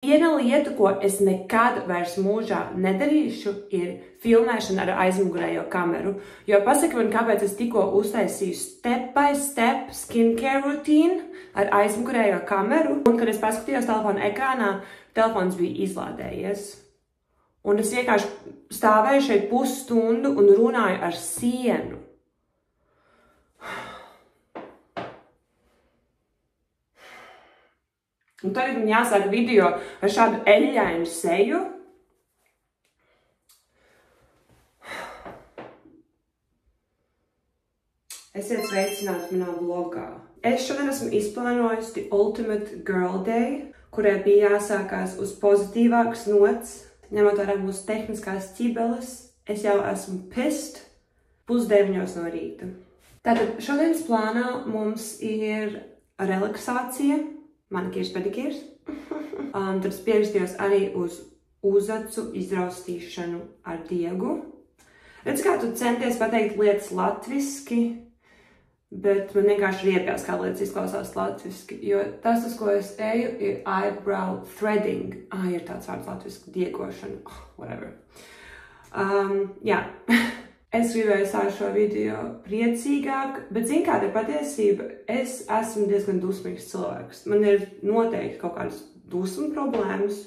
Viena lieta, ko es nekad vairs mūžā nedarīšu, ir filmēšana ar aizmugurējo kameru. Jo pasaki man, kāpēc es tikko uztaisīju step by step skincare rutīnu ar aizmugurējo kameru. Un, kad es paskatījos telefona ekrānā, telefons bija izlādējies. Un es vienkārši stāvēju šeit pusstundu un runāju ar sienu. Un tagad man jāsāk video ar šādu eļļainu seju. Esiet sveicināti manā vlogā. Es šodien esmu izplānojusi The Ultimate Girl Day, kurai bija jāsākās uz pozitīvākas nots. Ņemot vērā mūsu tehniskās ķibeles, es jau esmu pissed 8:30 no rīta. Tātad šodienas plānā mums ir relaksācija. Manikīrs, pedikīrs. Tad es pierakstījos arī uz uzacu izraustīšanu ar diegu. Redz, kā tu centies pateikt lietas latviski, bet man vienkārši riepjās, kā lietas izklausās latviski. Jo tas, uz ko es eju, ir eyebrow threading. Ir tāds vārds latviski, diegošana. Whatever. Jā. Es gribēju sākt šo video priecīgāk, bet zini, kāda ir patiesība? Es esmu diezgan dusmīgs cilvēks. Man ir noteikti kaut kādas dusmu problēmas,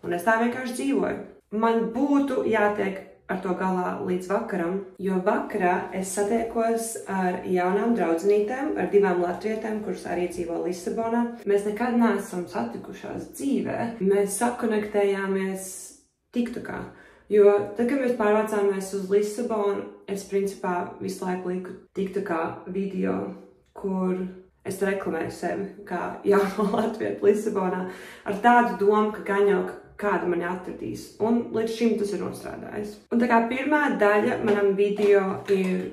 un es tā vienkārši dzīvoju. Man būtu jātiek ar to galā līdz vakaram, jo vakarā es satiekos ar jaunām draudzenītēm, ar 2 latvietēm, kuras arī dzīvo Lisabonā. Mēs nekad neesam satikušās dzīvē. Mēs sakonektējāmies TikTokā. Jo tad, kad mēs pārvācāmies uz Lisabonu, es principā visu laiku liku TikTokā video, kur es reklamēju sevi kā jauno latvietu Lisabonā ar tādu domu, ka gan jau kāda mani atradīs. Un līdz šim tas ir nostrādājis. Un tā kā pirmā daļa manam video ir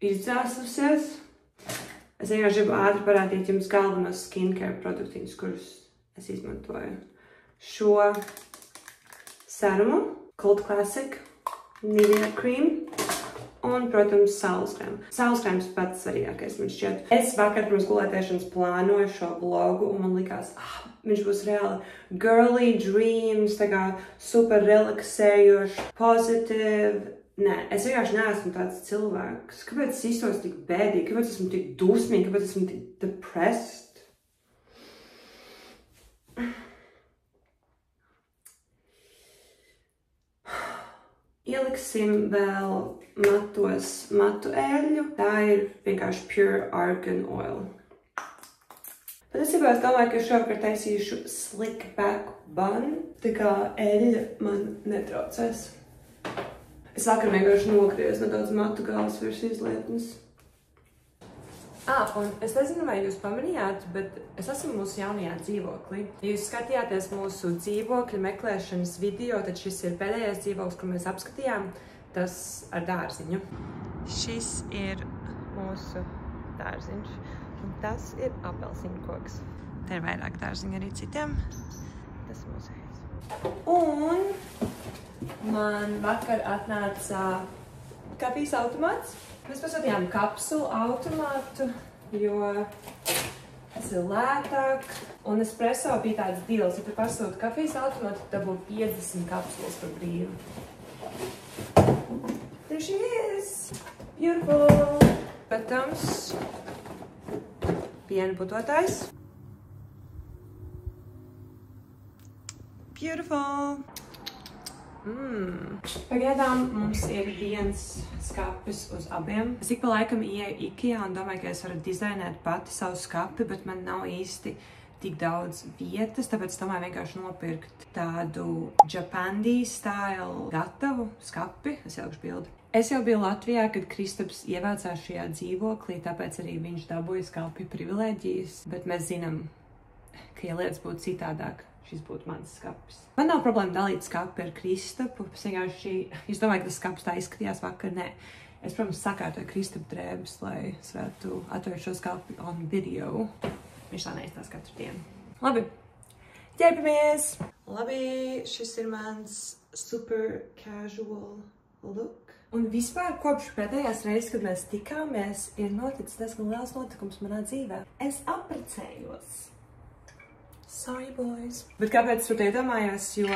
izdzēsusies, es vienkārši gribu ātri parādīt jums galvenos skincare produktiņus, kurus es izmantoju. Šo serumu, Cult Classic, Nivea Cream un, protams, saules krēmu. Saules krēms pats svarīgākais man šķiet. Es vakar pirms gulētiešanas plānoju šo vlogu un man likās, viņš būs reāli girly dreams, tā kā super relaksējošs, pozitīv. Nē, es vienkārši neesmu tāds cilvēks. Kāpēc es iztos tik bēdīgi? Kāpēc esmu tik dusmīgi? Kāpēc esmu tik depressed? Ieliksim vēl matos matu eļļu. Tā ir vienkārši pure argan oil. Patiesībā es domāju, ka šovakar taisīšu slick back bun. Tā kā eļļa man netraucēs. Es vakar vienkārši nogriezu nedaudz matu gals virs izlietnes. Un es nezinu, vai jūs pamanījāt, bet es esmu mūsu jaunajā dzīvoklī. Ja jūs skatījāties mūsu dzīvokļa meklēšanas video, tad šis ir pēdējais dzīvoklis, kur mēs apskatījām, tas ar dārziņu. Šis ir mūsu dārziņš, un tas ir apelsīnu koks. Te ir vairāk dārziņu arī citiem. Tas ir mūsu heiz. Un man vakar atnāca kafijas automāts. Mēs pasūtījām kapsulu automātu, jo tas ir lētāk. Un espresso bija tāds deals, ja tu pasūti kafijas automātu, tad būtu 50 kapsulas par brīvu. There she is! Beautiful! Protams, piena putotājs. Beautiful! Pagaidām mums ir viens skapis uz abiem. Es ik pa laikam ieju IKEA un domāju, ka es varu dizainēt pati savu skapi, bet man nav īsti tik daudz vietas, tāpēc domāju vienkārši nopirkt tādu Japandi style gatavu skapi. Es ielikšu bildi. Es jau biju Latvijā, kad Kristaps ievācās šajā dzīvoklī, tāpēc arī viņš dabūja skapi privilēģijas, bet mēs zinām, ka ja lietas būtu citādāk, šis būtu mans skapis. Man nav problēma dalīt skapi ar Kristapu. Es domāju, ka tas skapis tā izskatījās vakar. Nē. Es, protams, sakārtoju Kristapu drēbes, lai es varētu atvērt šo skapi on video. Viņš tā neizstās katru dienu. Labi, ķerpamies! Labi, šis ir mans super casual look. Un vispār kopš pēdējās reizes, kad mēs tikāmies, ir noticis diezgan liels notikums manā dzīvē. Es apprecējos. Sorry, boys. Bet kāpēc tu iedomājās, jo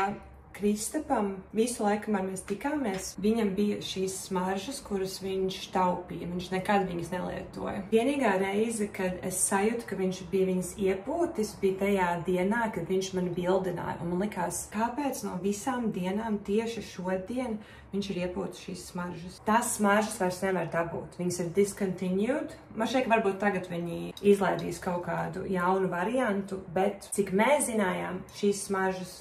Kristapam visu laiku, kad mēs tikāmies, viņam bija šīs smaržas, kuras viņš taupīja. Viņš nekad viņas nelietoja. Vienīgā reize, kad es sajūtu, ka viņš bija viņas iepūtis, bija tajā dienā, kad viņš man bildināja. Un man likās, kāpēc no visām dienām tieši šodien viņš ir iepūtis šīs smaržas. Tās smaržas vairs nevar dabūt. Viņas ir discontinued. Man šķiet, ka varbūt tagad viņi izlaidīs kaut kādu jaunu variantu, bet cik mēs zinājām, šīs smaržas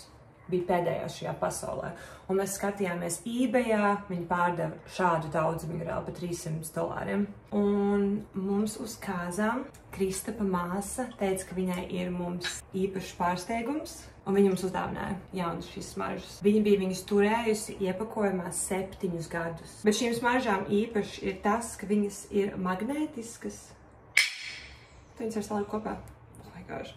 bija pēdējās šajā pasaulē. Un mēs skatījāmies eBayā, viņi pārdeva šādu daudz minerālu par $300. Un mums uz kāzām Kristapa māsa teica, ka viņai ir mums īpašs pārsteigums, un viņa mums uzdāvināja jaunas šīs smaržas. Viņa bija viņas turējusi iepakojumā 7 gadus. Bet šīm smaržām īpaši ir tas, ka viņas ir magnētiskas. Viņas var salikt kopā. Oh my gosh.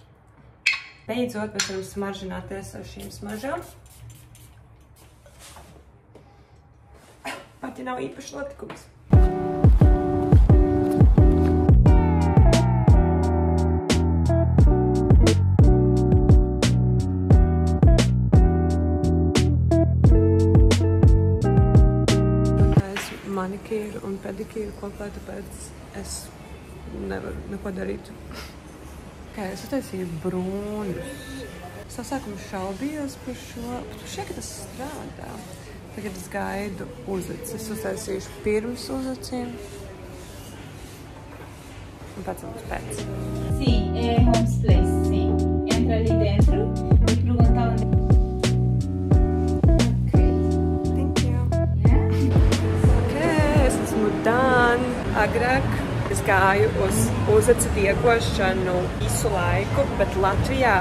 Beidzot, mēs varam smaržināties ar šīm smaržām. Pat ja nav īpaši notikums. Es manikīru un pedikīru kopā, tāpēc es nevaru neko darīt. Es uztaisīju brūnus. Es sākumā šaubījos par šo, bet šķiet, ka tas strādā. Tagad es gaidu uzacis. Es uztaisīšu pirms uzaciem. Un pēc mums pēc. Sí, Home's Place, sí. Entra ali dentro e pergunta onde. Thank you. Yeah. Okay, es esmu done. Agrāk es gāju uz uzaci diegošanu visu laiku, bet Latvijā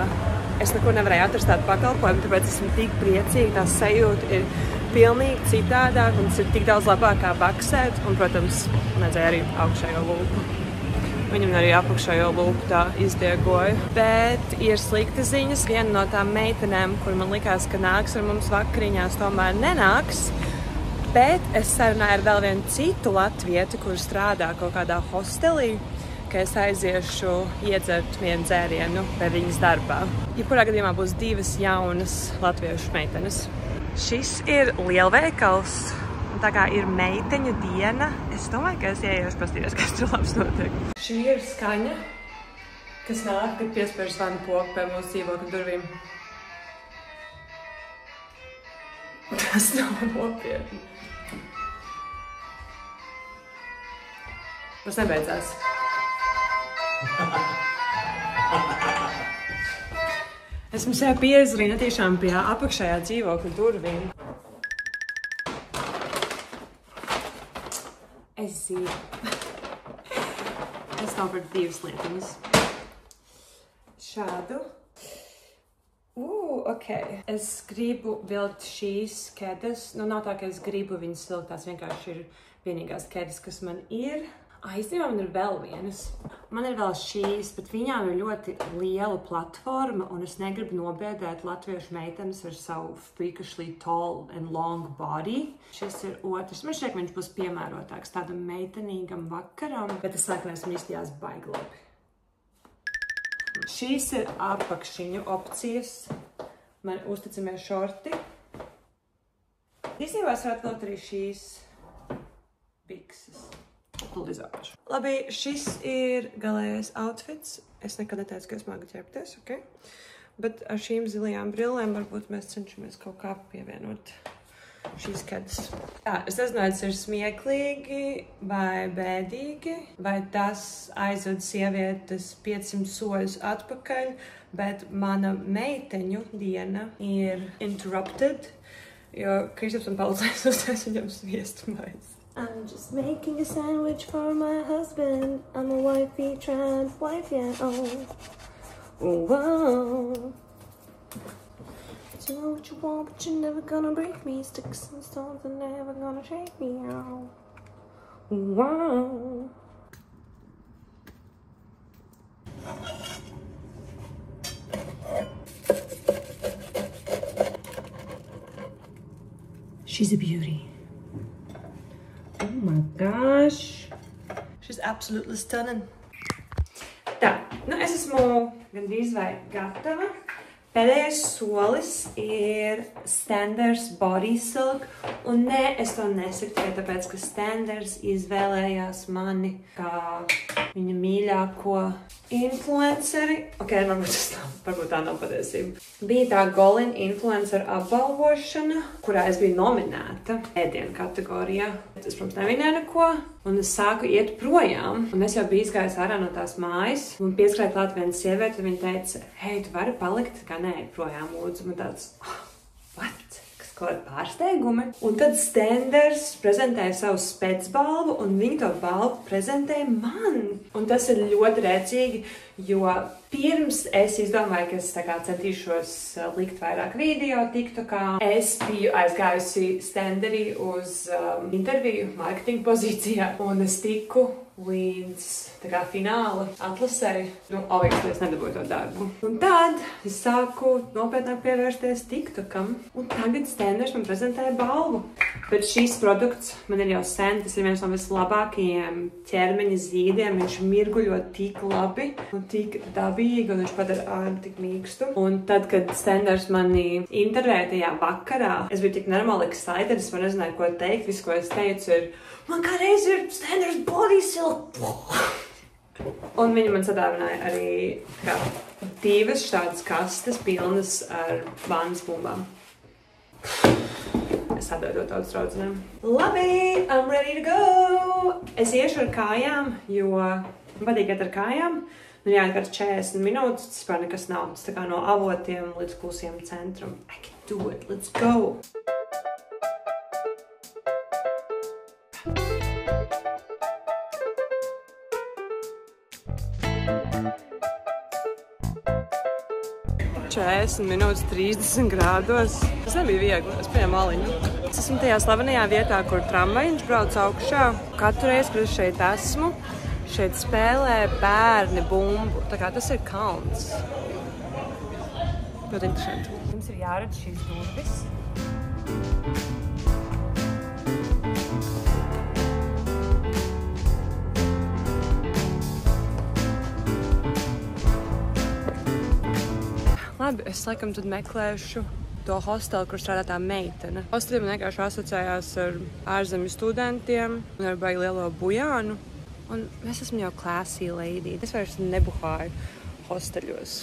es neko nevarēju atrast tādu pakalpojumu, tāpēc esmu tik priecīga. Tā sajūta ir pilnīgi citādāk un tas ir tik daudz labāk kā baksēt. Un, protams, vajadzēja arī augšējo lūpu. Viņam arī apakšējo lūpu tā izdiegoja. Bet ir sliktas ziņas. Viena no tām meitenēm, kur man likās, ka nāks ar mums vakariņās, tomēr nenāks. Bet es sarunāju ar vēl vienu citu latvieti, kur strādā kaut kādā hostelī, ka es aiziešu iedzert vienu dzērienu pie viņas darbā. Jebkurā gadījumā būs 2 jaunas latviešu meitenes. Šis ir lielveikals, un tā kā ir meiteņu diena, es domāju, ka es ieiešu pastīties, kas tur labs notiek. Šī ir skaņa, kas nāk, kad piespiež zvanu pogu pie mūsu dzīvokļa durvīm. Tas nav nopietni. Tas nebeidzās. Esmu sev piezvanīju tiešām pie apakšējā dzīvokļa durvīm. Es zinu. Es nopirku 2 lietiņas. Šādu. Ok. Es gribu vilkt šīs kedas. Nu, nav tā, ka es gribu viņas vilkt. Tās vienkārši ir vienīgās kedas, kas man ir. Īstenībā man ir vēl vienas. Man ir vēl šīs, bet viņām ir ļoti liela platforma, un es negribu nobiedēt latviešu meitenes ar savu freakishly tall and long body. Šis ir otrs. Man šķiet, ka viņš būs piemērotāks tādam meitenīgam vakaram, bet es sāku, esmu izstījās baigi labi. Šīs ir apakšiņu opcijas. Man uzticamie šorti. Īstenībā es varētu vilkt arī šīs bikses. Labi, šis ir galējais outfits. Es nekad neteicu, ka es māku ķerpties, ok? Bet ar šīm zilajām brillēm varbūt mēs cenšamies kaut kā pievienot šīs kedas. Es nezinu, vai tas ir smieklīgi vai bēdīgi, vai tas aizved sievietes 500 soļus atpakaļ, bet mana meiteņu diena ir interrupted, jo Kristaps un palīdzēs uztais viņam sviestu maizi. I'm just making a sandwich for my husband. I'm a wifey, trans wife, yeah, oh. Whoa. You know what you want, but you're never gonna break me. Sticks and stones are never gonna shake me out. Whoa. She's a beauty. Oh my gosh. She's absolutely stunning. Tā, nu es esmu gandrīz vai gatava. Pēdējais solis ir Standards Body Silk, un nē, es to nesaku tikai tāpēc, ka Standards izvēlējās mani kā viņa mīļāko influenceri. Ok, varbūt tā nav patiesība. Bija tā Golin influencer apbalvošana, kurā es biju nominēta ēdienu kategorijā. Es, protams, nevinēju neko, un es sāku iet projām, un es jau biju izgājis ārā no tās mājas, un pieskrēja klāt viena sieviete, un viņa teica, hei, tu vari palikt, kā nē, projām lūdzu, un tāds, what? Kaut kādi pārsteigumi. Un tad Standards prezentēja savu specbalvu, un viņi to balvu prezentēja man. Un tas ir ļoti rēcīgi, jo pirms es izdomāju, ka es centīšos likt vairāk video TikTokā, es biju aizgājusi Standardī uz interviju marketinga pozīcijā, un es tiku līdz fināla atlasēji. Obviously, es nedabūju to darbu. Un tad es sāku nopietnāk pievērsties TikTokam, un tagad Standards man prezentēja balvu. Bet šīs produkts man ir jau sen, tas ir viens no vislabākajiem ķermeņa zīdiem, viņš mirguļo tik labi un tik dabīgi, un viņš padara ādu tik mīkstu. Un tad, kad Standards mani intervēja tajā vakarā, es biju tik normāli excited, es man nezināju, ko teikt. Viss, ko es teicu, ir, man kā reiz ir Standards Body Silk. Un viņi man sadāvināja arī divas šādas kastes pilnas ar vānas bumbām. Es atdodu tautas draudzenēm. Labi, I'm ready to go! Es iešu ar kājām, jo man patīk iet ar kājām. Man jāiet ar 40 minūtes, tas pār nekas nav. Tas tā kā no Avotiem līdz Klusiem centram. I can do it, let's go! Minūtes 30 grādos. Tas nebija viegli, es paņēmu aliņu. Es esmu tajā slavenajā vietā, kur tramvajiņš brauc augšā. Katru reizi, kad es šeit esmu, šeit spēlē bērni bumbu. Tā kā tas ir kalns. Ļoti interesanti. Jums ir jāredz šīs durvis. Labi, es laikam tad meklēšu to hostelu, kur strādā tā meitene. Hosteli man vienkārši asociējās ar ārzemju studentiem un ar baigi lielo bujānu. Un es esmu jau classy lady. Es vairs nebuhāju hosteļos.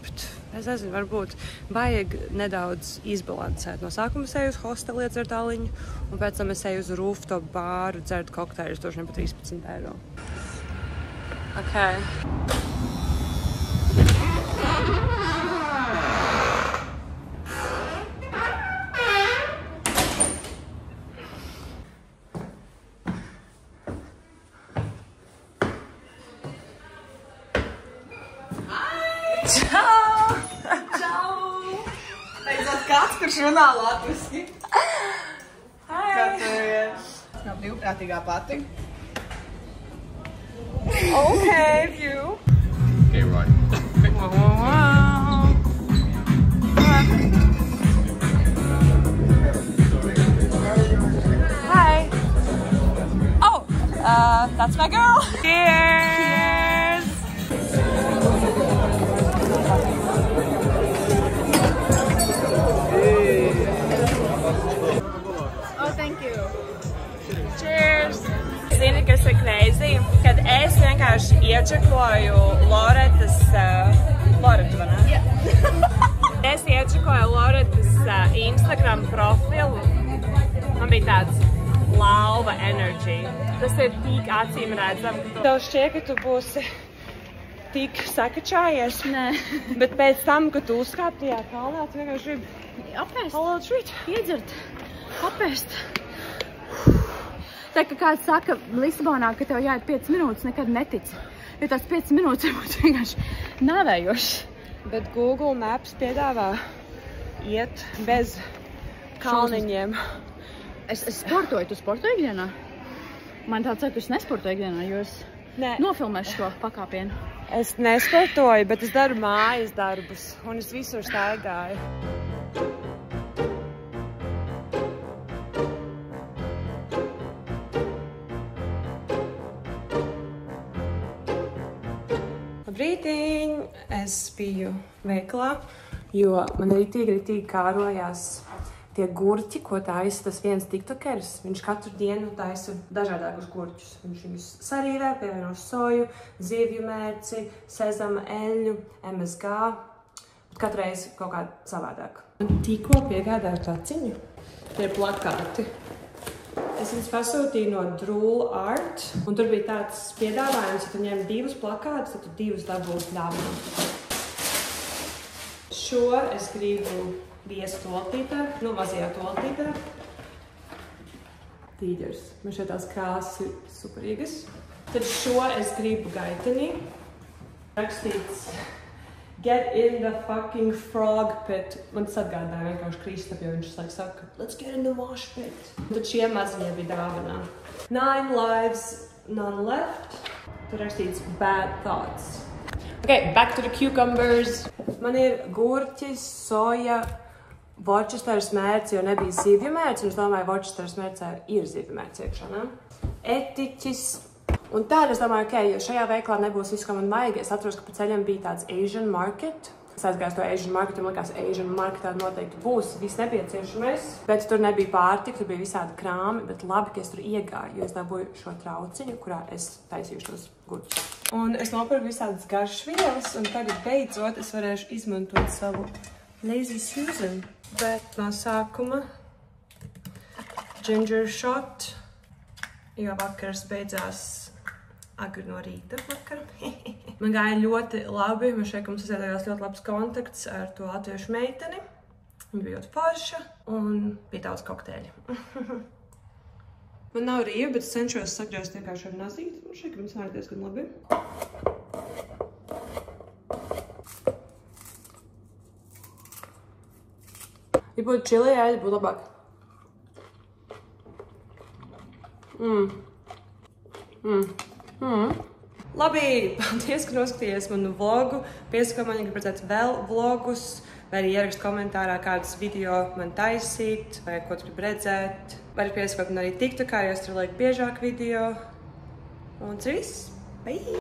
Bet es nezinu, varbūt vajag nedaudz izbalansēt. No sākuma es eju uz hosteli iedzert aliņu, un pēc tam es eju uz rooftop bāru dzert kokteļus, droši vien par 13 eiro. Ok. Čau! Čau! Beidzot kāds, kurš runā latviski. Hai! Kā tu ir? Nav brīvprātīgā pati. Okay, you. Okay, right. Wow. Hi. Oh, that's my girl. Cheers. Oh, thank you. Cheers. Zini, kas ir crazy? Kad es vienkārši iečekoju Loretas, Loreta, vai ne? Yeah. Es iečekoju Loretas Instagram profilu. Man bija tāds lauva energy. Tas ir tik acīm redzam. Tev šķiet, ka tu būsi tik sakačājies? Nē. Bet pēc tam, kad tu uzkāp tajā kalnā, tu vienkārši gribi Apēst. a little treat. Iedzert. Apēst. Tā kā kāds saka Lisabonā, ka tev jāiet 5 minūtes, nekad netic. Jo tās 5 minūtes būs vienkārši nāvējošas. Bet Google Maps piedāvā iet bez kalniņiem. Es sportoju. Tu sportoji ikdienā? Man tāds saka, ka es nesportoju ikdienā, jo es nofilmēšu šo pakāpienu. Es nesportoju, bet es daru mājas darbus, un es visur staigāju. Labrīt! Sveiciņ! Es biju veikalā, jo man ritīgi kārojās tie gurķi, ko taisa tas viens tiktokeris. Viņš katru dienu taisa dažādākus gurķus. Viņš viņus sarīvē, pievieno soju, zivju mērci, sezama, eļļu, MSG. Katru reizi kaut kā savādāk. Man tikko piegādāju taciņu. Tie ir plakāti. Es viņus pasūtīju no Drool Art, un tur bija tāds piedāvājums, ja tu ņem 2 plakātus, tad tu 2 dabūsi dāvinā. Šo es gribu viesu toltītē, mazajā toltītē. Tīģers. Man šeit tās krāsas ir superīgas. Tad šo es gribu gaitenī. Rakstīts Get in the fucking frog pit. Man tas atgādāja vienkārši Kristapu, jo viņš saka, let's get in the wash pit. Un tad šie maziņie bija dāvanā. 9 lives, none left. Tur rakstīts bad thoughts. Okay, back to the cucumbers. Man ir gurķis, soja, Worcesteras mērci, jo nebija zivju mērci, un es domāju, Worcesteras mērcē ir zivju mērci iekšā, ne? Etiķis. Un tāda es domāju, jo šajā veiklā nebūs viss, ko man vajag. Es atceros, ka pa ceļam bija tāds Asian market. Es aizgāju to Asian market, un likās, Asian marketā noteikti būs viss nepieciešamais. Bet tur nebija pārtika, tur bija visādi krāmi, bet labi, ka es tur iegāju, jo es dabūju šo trauciņu, kurā es taisīšu tos gurķus. Un es nopirku visādas garšvielas, un tagad beidzot es varēšu izmantot savu Lazy Susan. Bet no sākuma ginger shot, jo vakars beidzās agri no rīta vakaram. Man gāja ļoti labi. Man šeit, ka mums izveidojās ļoti labs kontakts ar to latviešu meiteni. Viņa bija ļoti forša un bija daudz kokteļu. Man nav rīva, bet es cenšos sagriezt vienkārši ar nazīti. Man šeit, ka mums vajag diezgan labi. Ja būtu čili ēdi, būtu labāk. Labi, paldies, ka noskatījies manu vlogu. Piesako man, ja grib redzēt vēl vlogus, vai arī ierakst komentārā kādus video man taisīt, vai ko tu grib redzēt. Vai arī piesakot man arī TikTokā, jo es tur laiku biežāk video. Un tas viss. Bye!